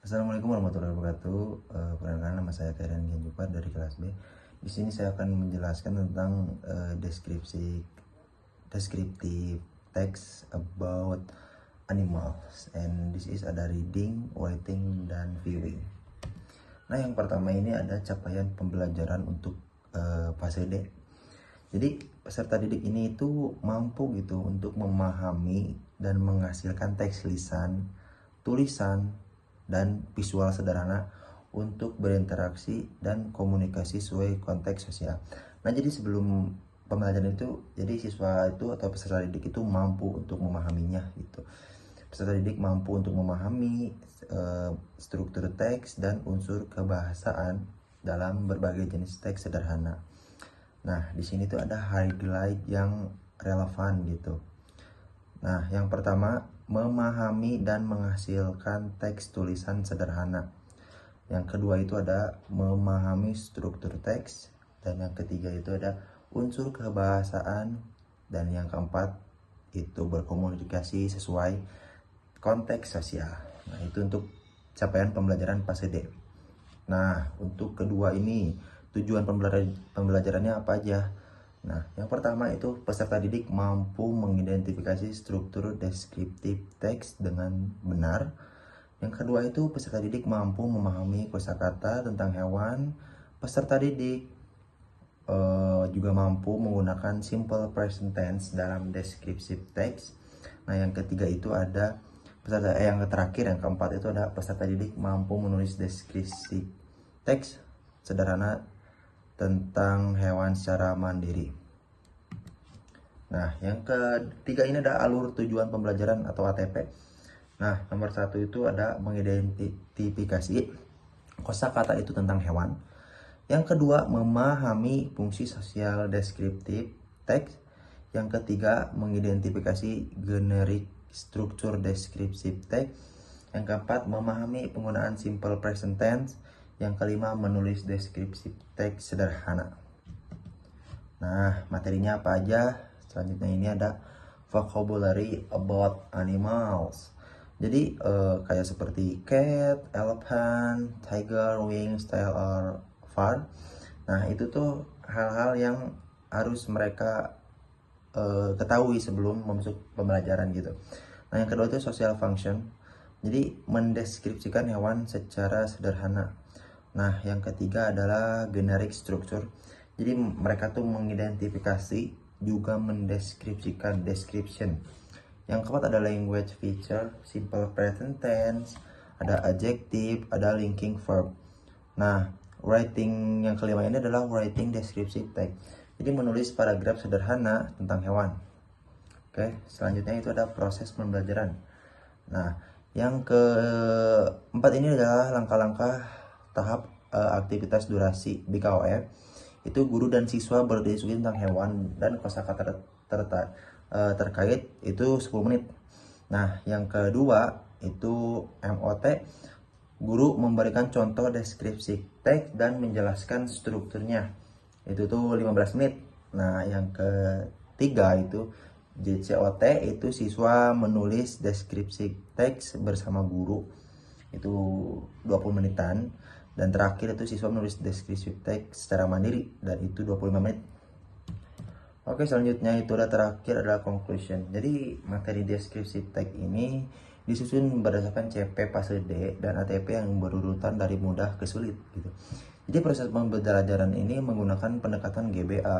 Assalamualaikum warahmatullahi wabarakatuh. Perkenalkan, nama saya Karen Genjupar dari kelas B. Di sini saya akan menjelaskan tentang descriptive text about animals, and this is ada reading, writing, dan viewing. Nah, yang pertama ini ada capaian pembelajaran untuk fase D. Jadi peserta didik ini itu mampu gitu untuk memahami dan menghasilkan teks lisan, tulisan, dan visual sederhana untuk berinteraksi dan komunikasi sesuai konteks sosial. Nah, jadi sebelum pembelajaran itu, jadi siswa itu atau peserta didik itu mampu untuk memahaminya gitu. Peserta didik mampu untuk memahami struktur teks dan unsur kebahasaan dalam berbagai jenis teks sederhana. Nah, di sini tuh ada highlight yang relevan gitu. Nah, yang pertama, memahami dan menghasilkan teks tulisan sederhana. Yang kedua itu ada memahami struktur teks. Dan yang ketiga itu ada unsur kebahasaan. Dan yang keempat itu berkomunikasi sesuai konteks sosial. Nah, itu untuk capaian pembelajaran fase D. Nah, untuk kedua ini, tujuan pembelajarannya apa aja? Nah, yang pertama itu peserta didik mampu mengidentifikasi struktur deskriptif teks dengan benar. Yang kedua itu peserta didik mampu memahami kosakata tentang hewan. Peserta didik juga mampu menggunakan simple present tense dalam deskriptif teks. Nah, yang ketiga itu ada yang terakhir, yang keempat itu ada peserta didik mampu menulis deskripsi teks sederhana tentang hewan secara mandiri. Nah, yang ketiga ini ada alur tujuan pembelajaran atau ATP. Nah, nomor satu itu ada mengidentifikasi kosakata itu tentang hewan. Yang kedua, memahami fungsi sosial deskriptif teks. Yang ketiga, mengidentifikasi generik struktur deskriptif teks. Yang keempat, memahami penggunaan simple present tense. Yang kelima, menulis deskripsi teks sederhana. Nah, materinya apa aja? Selanjutnya ini ada vocabulary about animals. Jadi kayak seperti cat, elephant, tiger, wings, tail, or fur. Nah, itu tuh hal-hal yang harus mereka ketahui sebelum masuk pembelajaran gitu. Nah, yang kedua itu social function. Jadi mendeskripsikan hewan secara sederhana. Nah, yang ketiga adalah generic structure. Jadi mereka tuh mengidentifikasi juga mendeskripsikan description. Yang keempat ada language feature, simple present tense, ada adjective, ada linking verb. Nah, writing yang kelima ini adalah writing descriptive text. Jadi menulis paragraf sederhana tentang hewan. Oke, selanjutnya itu ada proses pembelajaran. Nah, yang keempat ini adalah langkah-langkah tahap aktivitas durasi BKOF. Itu guru dan siswa berdiskusi tentang hewan dan kosakata terkait itu 10 menit. Nah, yang kedua itu MOT. Guru memberikan contoh deskripsi teks dan menjelaskan strukturnya. Itu tuh 15 menit. Nah, yang ketiga itu JCOT, itu siswa menulis deskripsi teks bersama guru. Itu 20 menitan. Dan terakhir itu siswa menulis deskripsi teks secara mandiri, dan itu 25 menit. Oke, selanjutnya itu ada terakhir adalah conclusion. Jadi materi deskripsi teks ini disusun berdasarkan CP fase D dan ATP yang berurutan dari mudah ke sulit gitu. Jadi proses pembelajaran ini menggunakan pendekatan GBA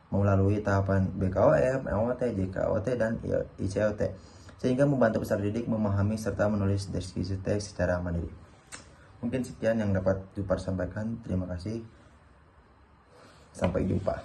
melalui tahapan BKOF, MOT, JKOT, dan ICOT, sehingga membantu peserta didik memahami serta menulis deskripsi teks secara mandiri. Mungkin sekian yang dapat Jupar sampaikan. Terima kasih. Sampai jumpa.